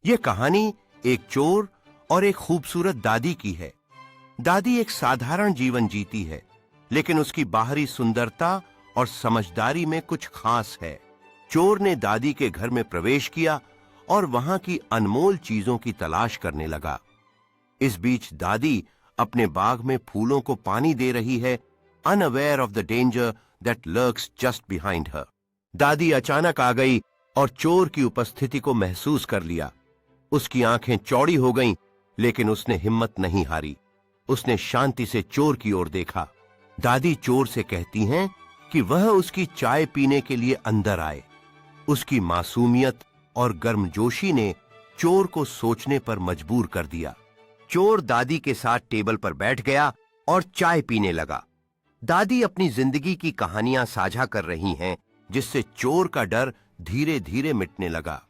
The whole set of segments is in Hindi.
ये कहानी एक चोर और एक खूबसूरत दादी की है। दादी एक साधारण जीवन जीती है, लेकिन उसकी बाहरी सुंदरता और समझदारी में कुछ खास है। चोर ने दादी के घर में प्रवेश किया और वहां की अनमोल चीजों की तलाश करने लगा। इस बीच दादी अपने बाग में फूलों को पानी दे रही है, unaware of the danger that lurks just behind her. दादी अचानक आ गई और चोर की उपस्थिति को महसूस कर लिया। उसकी आंखें चौड़ी हो गईं, लेकिन उसने हिम्मत नहीं हारी। उसने शांति से चोर की ओर देखा। दादी चोर से कहती हैं कि वह उसकी चाय पीने के लिए अंदर आए। उसकी मासूमियत और गर्मजोशी ने चोर को सोचने पर मजबूर कर दिया। चोर दादी के साथ टेबल पर बैठ गया और चाय पीने लगा। दादी अपनी जिंदगी की कहानियां साझा कर रही हैं, जिससे चोर का डर धीरे धीरे मिटने लगा।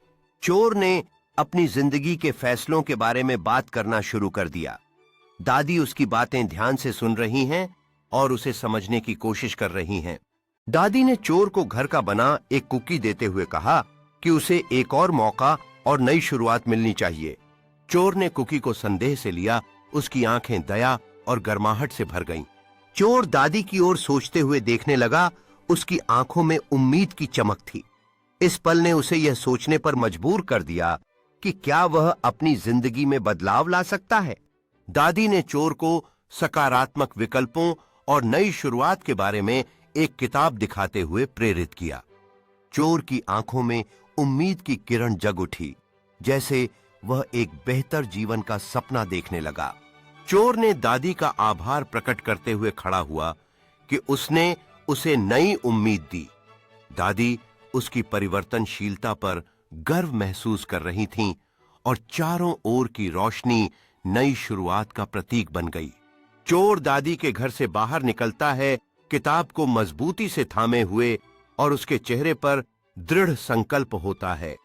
चोर ने अपनी जिंदगी के फैसलों के बारे में बात करना शुरू कर दिया। दादी उसकी बातें ध्यान से सुन रही हैं और उसे समझने की कोशिश कर रही हैं। दादी ने चोर को घर का बना एक कुकी देते हुए कहा कि उसे एक और मौका और नई शुरुआत मिलनी चाहिए। चोर ने कुकी को संदेह से लिया। उसकी आंखें दया और गर्माहट से भर गईं। चोर दादी की ओर सोचते हुए देखने लगा। उसकी आंखों में उम्मीद की चमक थी। इस पल ने उसे यह सोचने पर मजबूर कर दिया कि क्या वह अपनी जिंदगी में बदलाव ला सकता है। दादी ने चोर को सकारात्मक विकल्पों और नई शुरुआत के बारे में एक किताब दिखाते हुए प्रेरित किया। चोर की आंखों में उम्मीद की किरण जग उठी, जैसे वह एक बेहतर जीवन का सपना देखने लगा। चोर ने दादी का आभार प्रकट करते हुए खड़ा हुआ कि उसने उसे नई उम्मीद दी। दादी उसकी परिवर्तनशीलता पर गर्व महसूस कर रही थीं और चारों ओर की रोशनी नई शुरुआत का प्रतीक बन गई। चोर दादी के घर से बाहर निकलता है, किताब को मजबूती से थामे हुए, और उसके चेहरे पर दृढ़ संकल्प होता है।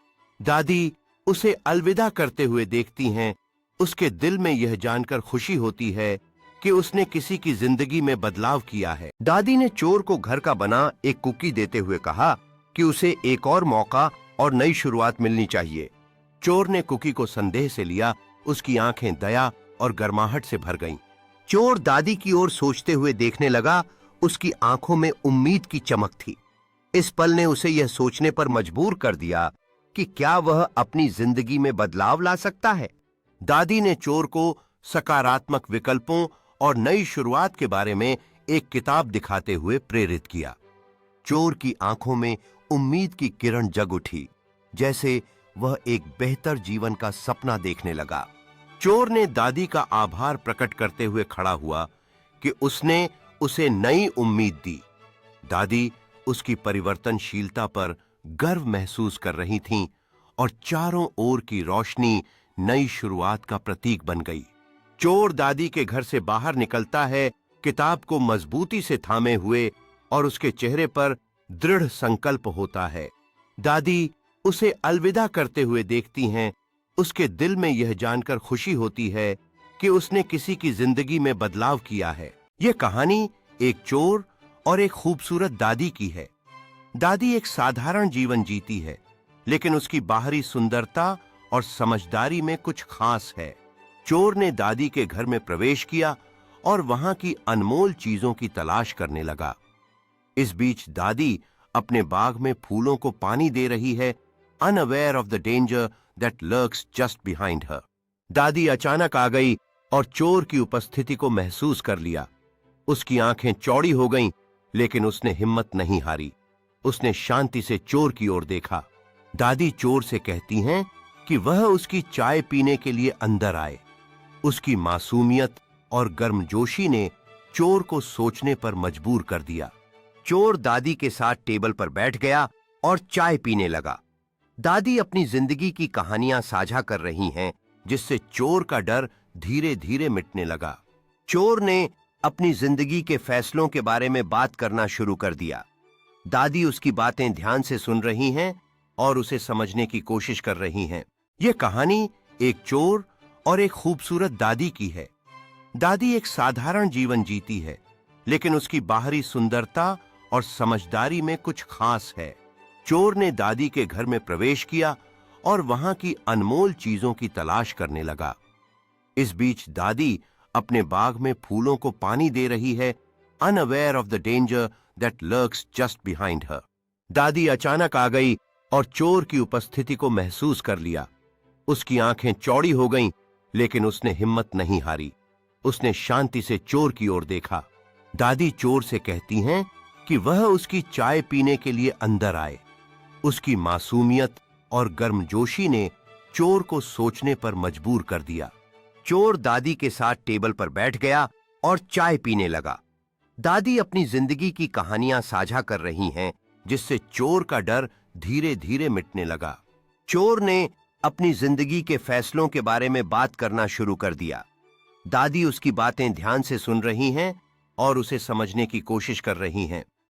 दादी उसे अलविदा करते हुए देखती हैं। उसके दिल में यह जानकर खुशी होती है कि उसने किसी की जिंदगी में बदलाव किया है। दादी ने चोर को घर का बना एक कुकी देते हुए कहा कि उसे एक और मौका और नई शुरुआत मिलनी चाहिए। चोर ने कुकी को संदेह से लिया। उसकी आंखें दया और गर्माहट से भर गईं। चोर दादी की ओर सोचते हुए देखने लगा। उसकी आंखों में उम्मीद की चमक थी। इस पल ने उसे यह सोचने पर मजबूर कर दिया कि क्या वह अपनी जिंदगी में बदलाव ला सकता है। दादी ने चोर को सकारात्मक विकल्पों और नई शुरुआत के बारे में एक किताब दिखाते हुए प्रेरित किया। चोर की आंखों में उम्मीद की किरण जग उठी, जैसे वह एक बेहतर जीवन का सपना देखने लगा। चोर ने दादी का आभार प्रकट करते हुए खड़ा हुआ कि उसने उसे नई उम्मीद दी। दादी उसकी परिवर्तनशीलता पर गर्व महसूस कर रही थीं और चारों ओर की रोशनी नई शुरुआत का प्रतीक बन गई। चोर दादी के घर से बाहर निकलता है, किताब को मजबूती से थामे हुए, और उसके चेहरे पर दृढ़ संकल्प होता है। दादी उसे अलविदा करते हुए देखती हैं। उसके दिल में यह जानकर खुशी होती है कि उसने किसी की जिंदगी में बदलाव किया है। यह कहानी एक चोर और एक खूबसूरत दादी की है। दादी एक साधारण जीवन जीती है, लेकिन उसकी बाहरी सुंदरता और समझदारी में कुछ खास है। चोर ने दादी के घर में प्रवेश किया और वहां की अनमोल चीजों की तलाश करने लगा। इस बीच दादी अपने बाग में फूलों को पानी दे रही है, unaware of the danger that lurks just behind her. दादी अचानक आ गई और चोर की उपस्थिति को महसूस कर लिया। उसकी आंखें चौड़ी हो गईं, लेकिन उसने हिम्मत नहीं हारी। उसने शांति से चोर की ओर देखा। दादी चोर से कहती हैं कि वह उसकी चाय पीने के लिए अंदर आए। उसकी मासूमियत और गर्मजोशी ने चोर को सोचने पर मजबूर कर दिया। चोर दादी के साथ टेबल पर बैठ गया और चाय पीने लगा। दादी अपनी जिंदगी की कहानियां साझा कर रही हैं, जिससे चोर का डर धीरे धीरे मिटने लगा। चोर ने अपनी जिंदगी के फैसलों के बारे में बात करना शुरू कर दिया। दादी उसकी बातें ध्यान से सुन रही हैं और उसे समझने की कोशिश कर रही हैं। यह कहानी एक चोर और एक खूबसूरत दादी की है। दादी एक साधारण जीवन जीती है, लेकिन उसकी बाहरी सुंदरता और समझदारी में कुछ खास है। चोर ने दादी के घर में प्रवेश किया और वहां की अनमोल चीजों की तलाश करने लगा। इस बीच दादी अपने बाग में फूलों को पानी दे रही है, unaware of the danger that lurks just behind her. दादी अचानक आ गई और चोर की उपस्थिति को महसूस कर लिया। उसकी आंखें चौड़ी हो गईं, लेकिन उसने हिम्मत नहीं हारी। उसने शांति से चोर की ओर देखा। दादी चोर से कहती हैं कि वह उसकी चाय पीने के लिए अंदर आए। उसकी मासूमियत और गर्मजोशी ने चोर को सोचने पर मजबूर कर दिया। चोर दादी के साथ टेबल पर बैठ गया और चाय पीने लगा। दादी अपनी जिंदगी की कहानियां साझा कर रही हैं, जिससे चोर का डर धीरे धीरे मिटने लगा। चोर ने अपनी जिंदगी के फैसलों के बारे में बात करना शुरू कर दिया। दादी उसकी बातें ध्यान से सुन रही हैं और उसे समझने की कोशिश कर रही हैं।